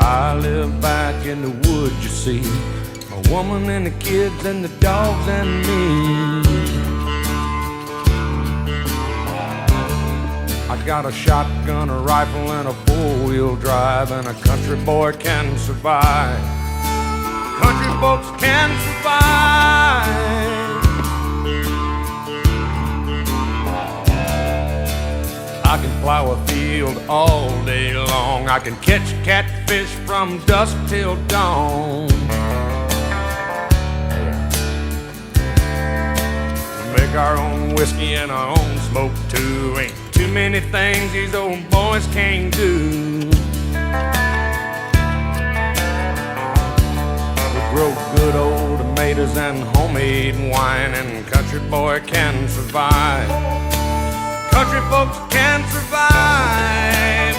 I live back in the woods, you see, my woman and the kids and the dogs and me. I got a shotgun, a rifle, and a four-wheel drive, and a country boy can survive. Country folks can survive. I can plow a field all day long. I can catch catfish from dusk till dawn. Make our own whiskey and our own smoke too. Ain't too many things these old boys can't do. We grow good old tomatoes and homemade wine, and country boy can survive. Country folks can survive.